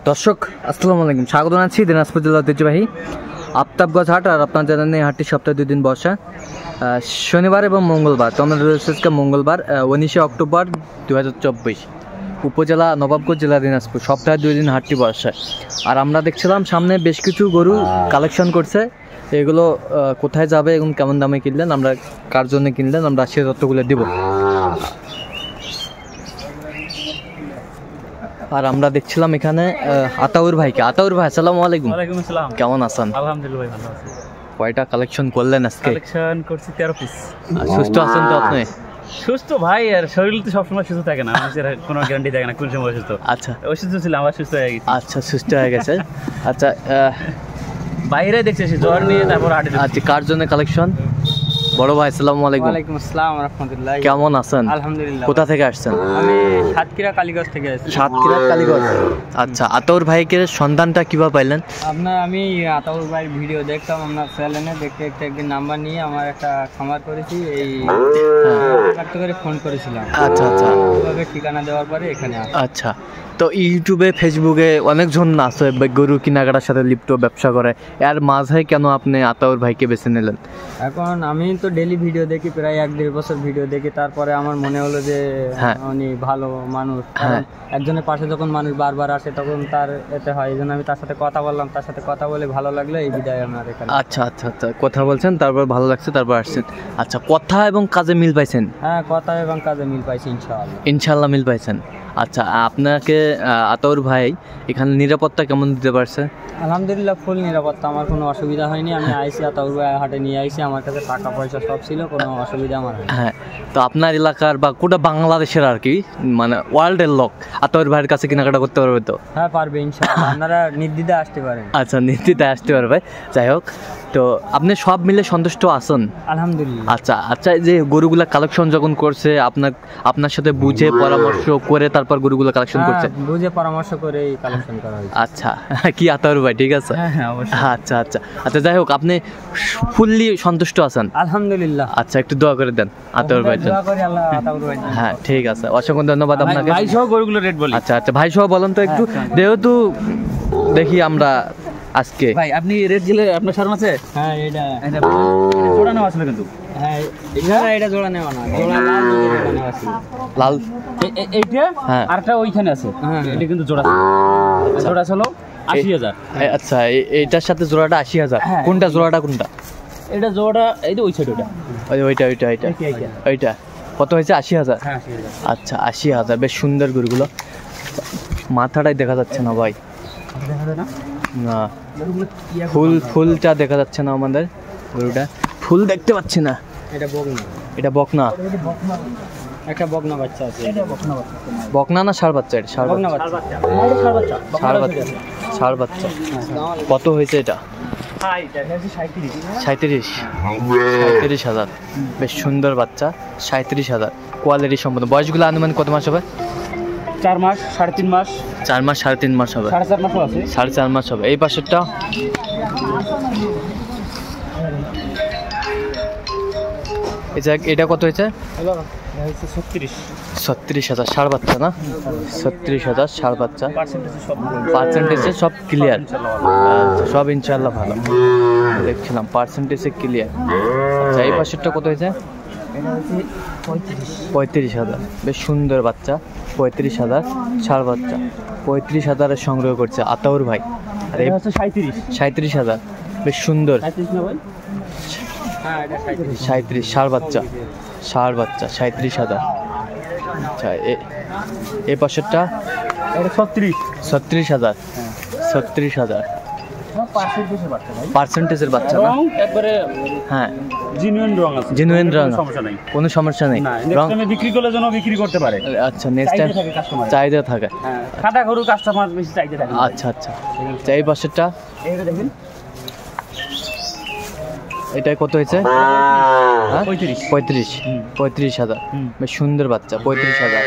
দর্শক আসসালামু আলাইকুম, স্বাগত জানাচ্ছি দিনাজপুর জেলার ঐতিহ্যবাহী আফতাবগঞ্জ হাট। আর আপনারা জানেন এই হাটটি সপ্তাহে 2 দিন বসা, শনিবার এবং মঙ্গলবার। তো আমরা রয়েছে মঙ্গলবার 19 অক্টোবর 2024, উপজেলা নবাবগঞ্জ, জেলা দিনাজপুর। সপ্তাহে 2 দিন হাটটি বসে। আর আমরা দেখছিলাম সামনে বেশ কিছু গরু কালেকশন করছে। এগুলো কোথায় যাবে এবং কেমন দামে কিনলেন, আমরা কার জন্য কিনলেন, আমরা সে তথ্যগুলো দিব। আর আমরা দেখছিলাম এখানে আতাউর ভাইকে। আতাউর ভাই আসসালামু আলাইকুম। ওয়ালাইকুম আসসালাম। কেমন আছেন? আলহামদুলিল্লাহ ভাই, ভালো আছি। কয়টা কালেকশন করলেন আজকে? কালেকশন করছি 13 পিস। সুস্থ আছেন তো আপনি? সুস্থ ভাই, আর শরীর তো সবসময় সুস্থ থাকে না, মানুষের কোনো গ্যারান্টি থাকে না কোন সময় সুস্থ। আচ্ছা, অসুস্থ ছিলাম, আবার সুস্থ হয়ে গেছি। আচ্ছা, সুস্থ হয়ে গেছে। আচ্ছা, বাইরে দেখতেছি জ্বর নিয়ে, তারপর হাঁটে। আচ্ছা, কার জন্য কালেকশন? বড় ভাই আসসালামু আলাইকুম। ওয়ালাইকুম আসসালাম ওয়া রাহমাতুল্লাহ। কেমন আছেন? আলহামদুলিল্লাহ। কোথা থেকে আসছেন? আমি সাতক্ষীরা কালীগঞ্জ থেকে আসছি। সাতক্ষীরা কালীগঞ্জ। আচ্ছা, আতাউর ভাইকে সন্ধানটা কিভাবে পাইলেন? আমি আতাউর ভাইয়ের ভিডিও দেখতাম আপনার চ্যানেলে, দেখতে দেখতে একদিন নাম্বার নিয়ে আমার একটা খামার করেছি, এই একটা করে ফোন করেছিলাম। আচ্ছা আচ্ছা, ওইভাবে ঠিকানা দেওয়ার পরে এখানে আসি। আচ্ছা। তো ইউটিউবে, ফেসবুকে অনেকজন আছে গরু কেনাকাটার সাথে লিপ্ত, ব্যবসা করে। এর মাঝে কেন আপনি আতাউর ভাইকে বেছে নিলেন? এখন আমি তো ডেলি ভিডিও দেখি, প্রায় 1-1.5 বছর ভিডিও দেখি। তারপরে আমার মনে হলো যে উনি ভালো মানুষ। একজনের পাশে যখন মানুষ বারবার আসে তখন তার এতে হয়, এই জন্য আমি তার সাথে কথা বললাম। তার সাথে কথা বলে ভালো লাগলো, এই বিদায় আমার এখানে। আচ্ছা আচ্ছা আচ্ছা, কথা বলছেন, তারপর ভালো লাগছে, তারপর আসছেন। আচ্ছা, কথা এবং কাজে মিল পাইছেন? হ্যাঁ, কথা এবং কাজে মিল পাইছি ইনশাআল্লাহ। ইনশাআল্লাহ মিল পাইছেন। আচ্ছা, আপনাকে আতাউর ভাই এখানে নিরাপত্তা কেমন দিতে পারছে? আলহামদুলিল্লাহ, ফুল নিরাপত্তা, আমার কোনো অসুবিধা হয়নি। আমি আইসি আতাউর ভাই হাটে নিয়ে আইসি, আমার কাছে টাকা পয়সা সব ছিল, কোনো অসুবিধা আমার হয়নি। হ্যাঁ, তো আপনার এলাকার বা গোটা বাংলাদেশের আর কি, মানে ওয়ার্ল্ডের লোক আতাউর ভাইয়ের কাছে কেনাকাটা করতে পারবে তো? হ্যাঁ, পারবে ইনশাআল্লাহ। আপনারা নির্দ্বিধায় আসতে পারেন। আচ্ছা, নির্দ্বিধায় আসতে পারবে। যাই হোক, তো আপনি সব মিলে সন্তুষ্ট আছেন? আলহামদুলিল্লাহ। আচ্ছা আচ্ছা, যে গরুগুলা কালেকশন যখন করছে, আপনার সাথে বুঝে পরামর্শ করে তারপর গরুগুলো কালেকশন করছে? বুঝে পরামর্শ করে কালেকশন করা হয়েছে। আচ্ছা, কি আতাউর ভাই ঠিক আছে? হ্যাঁ, অবশ্যই। আচ্ছা আচ্ছা আচ্ছা, যাই হোক, আপনি ফুললি সন্তুষ্ট আছেন? আলহামদুলিল্লাহ। আচ্ছা, একটু দোয়া করে দেন আতাউর ভাই। দোয়া করি আল্লাহ আতাউর ভাই। হ্যাঁ, ঠিক আছে, অসংখ্য ধন্যবাদ আপনাকে। ভাই সহ গরুগুলো রেট বলি। আচ্ছা আচ্ছা, ভাই সহ বলেন তো একটু, যেহেতু দেখি আমরা আজকে। ভাই আপনি রেট দিলে আপনার শরম আছে? হ্যাঁ, এটা জোড়া নেওয়া আসলে কিন্তু। হ্যাঁ, এটা জোড়া নেওয়া না, জোড়া নেওয়া আছে। লাল এইটা হ্যাঁ, আরটা ওইখানে আছে। হ্যাঁ, এটা কিন্তু জোড়া জোড়া হলো 80,000। আচ্ছা, এইটার সাথে জোড়াটা 80,000। কোনটা জোড়াটা কোনটা? এটা জোড়া এই যে ওই সাইড, ওটা ওইটা ওইটা ওইটা ওইটা কত হয়েছে? 80,000। হ্যাঁ, 80,000। আচ্ছা, 80,000। বেশ সুন্দর গরুগুলো। মাথাটাই দেখা যাচ্ছে না ভাই, দেখা যায় না? না, ফুলটা দেখা যাচ্ছে না আমাদের গরুটা, ফুল দেখতে পাচ্ছি না। এটা বকনা। এটা বকনা? একটা বকনা বাচ্চা আছে। এটা বকনা বাচ্চা। বকনা না ষাঁড় বাচ্চা? এটা ষাঁড় বকনা বাচ্চা। বাচ্চা। ষাঁড় বাচ্চা, ষাঁড় বাচ্চা। কত হয়েছে এটা? 37,000। বেশ সুন্দর বাচ্চা, 37,000। কোয়ালিটি সম্পন্ন। বয়সগুলো আনুমানিক কত মাস হবে? 4 মাস, 3.5 মাস। 4 মাস, 3.5 মাস হবে। 4.5 মাসও আছে। 4.5 মাস হবে। এই পাশেরটা এটা কত হয়েছে? 36,000। ষাঁড় বাচ্চা না? 36,000 ষাঁড় বাচ্চা। পার্সেন্টেজে সব ক্লিয়ার? সব ইনশাল্লাহ ভালো। দেখছিলাম পার্সেন্টেজে ক্লিয়ার। আচ্ছা, এই পাশেরটা কত হয়েছে? 35,000। বেশ সুন্দর বাচ্চা, 35,000 ষাঁড় বাচ্চা। 35,000 সংগ্রহ করছে আতাউর ভাই। আর এই 37,000। বেশ সুন্দর। 37 ষাঁড় বাচ্চা, ষাঁড় বাচ্চা 37,000। আচ্ছা, এই পাশেরটা 36,000। 36,000 পার্সেন্টেজের বাচ্চা না? একবারে হ্যাঁ, জেনুইন রং আছে। জেনুইন রং, সমস্যা নাই, কোনো সমস্যা নেই। রং বিক্রি করলে যেন বিক্রি করতে পারে। আচ্ছা, নেক্সট টাইম চাহিদা থাকে। খাটা গরু কাস্টমার বেশি চাইতে থাকে। আচ্ছা আচ্ছা, এই পাশেরটা এটা দেখেন, এটা কত হয়েছে? 35,000। বেশ সুন্দর বাচ্চা, 35,000।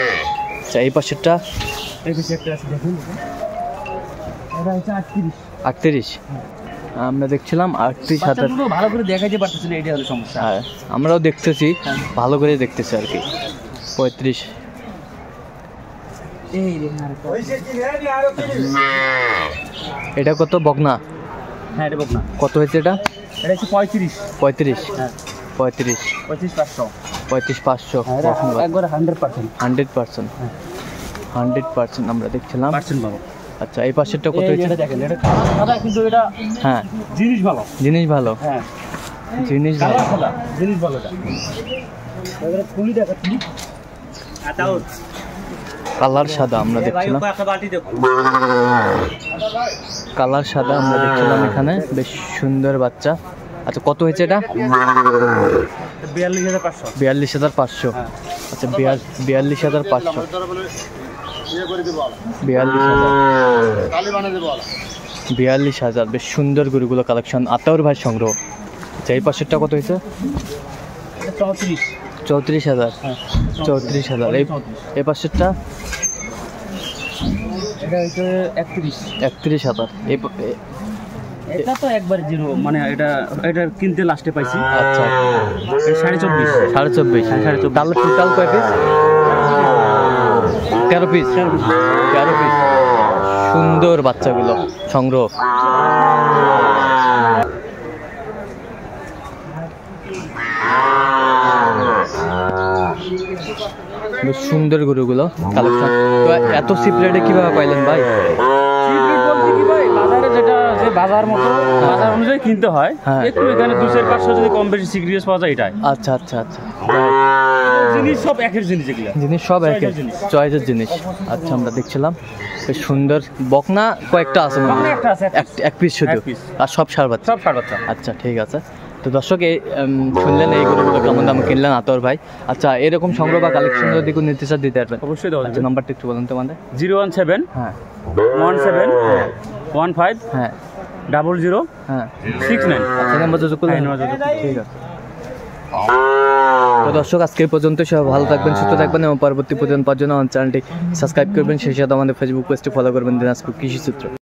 আচ্ছা, এই পাশেরটা 38। আমরা দেখছিলাম 38,000। ভালো করে দেখাইতে পারতেছি না, এটা হলো সমস্যা। হ্যাঁ, আমরাও দেখতেছি, ভালো করে দেখতেছি আর কি। 35। এটা কত বকনা? হ্যাঁ এটা বকনা। কত হয়েছে এটা? এটা হচ্ছে 35। 35। হ্যাঁ 35। 35,500। 35,500 একবারে 100%। 100%। 100% আমরা দেখছিলাম। পার্সেন্ট ভালো। আচ্ছা এই পাশেরটা কত হয়েছে? এটা দেখেন, এটা সাদা কিন্তু এটা হ্যাঁ জিনিস ভালো। জিনিস ভালো। হ্যাঁ জিনিস ভালো। কালার সাদা, জিনিস ভালো এটা। এবারে খুলি দেখাচ্ছি। আটাও কালার সাদা আমরা দেখছিলাম। একটা বাটি দেখো। কালার সাদা আমরা দেখছিলাম এখানে, বেশ সুন্দর বাচ্চা। আচ্ছা কত হয়েছে এটা? 42,500। 42,500। হ্যাঁ। আচ্ছা 42,500। 42,000 বেশ সুন্দর গরুগুলো কালেকশন, আতাউর ভাই সংগ্রহ। আচ্ছা এই পাশেরটা কত হয়েছে? 34। 34,000। হ্যাঁ 34,000। এই পাশেরটা এটা হচ্ছে 31। 31,000। এটা তো একবার জিরো, মানে এটা কিনতে লাস্টে পাইছি। আচ্ছা 24.5। 24.5। হ্যাঁ 24.5। তাহলে টোটাল কয় পিস? 13 পিস। 13 পিস। সুন্দর বাচ্চাগুলো সংগ্রহ। বেশ সুন্দর গরুগুলো কালেকশন। তো এত চিপ রেটে কিভাবে পাইলেন ভাই? বলতে কি ভাই, বাজারে যে বাজার মতো বাজার অনুযায়ী কিনতে হয়। হ্যাঁ। একটু এখানে 200-500 যদি কম বেশি সিক্রিয়াস পাওয়া যায় এটাই। আচ্ছা আচ্ছা আচ্ছা। জিনিস সব একের জিনিস, এগুলো জিনিস সব একের চয়েসের জিনিস। আচ্ছা আমরা দেখছিলাম বেশ সুন্দর বকনা কয়েকটা আছে মনে হয়। বকনা একটা আছে, এক পিস শুধু, এক piece। আর সব সার বাচ্চা। সব ষাট বাচ্চা। আচ্ছা ঠিক আছে। তো দর্শক এই শুনলেন এই গরুগুলো কেমন দাম কিনলেন আতর ভাই। আচ্ছা এরকম সংগ্রহ বা কালেকশন যদি কোনো নির্দেশ দিতে পারবেন অবশ্যই দেওয়া আচ্ছা যাবে। নাম্বারটা একটু বলুন তোমাদের। 017 হ্যাঁ 17 15 হ্যাঁ 00 হ্যাঁ 69। আচ্ছা নাম্বার যোগাযোগ করলেন? হ্যাঁ, নাম্বার যোগাযোগ করলেন। ঠিক আছে। তো দর্শক আজকে এই পর্যন্ত, সবাই ভালো থাকবেন, সুস্থ থাকবেন এবং পরবর্তী পর্যন্ত পাওয়ার জন্য আমার চ্যানেলটি সাবস্ক্রাইব করবেন, সেই সাথে আমাদের ফেসবুক পেজটি ফলো করবেন দিনাজপুর কৃষি সূত্র।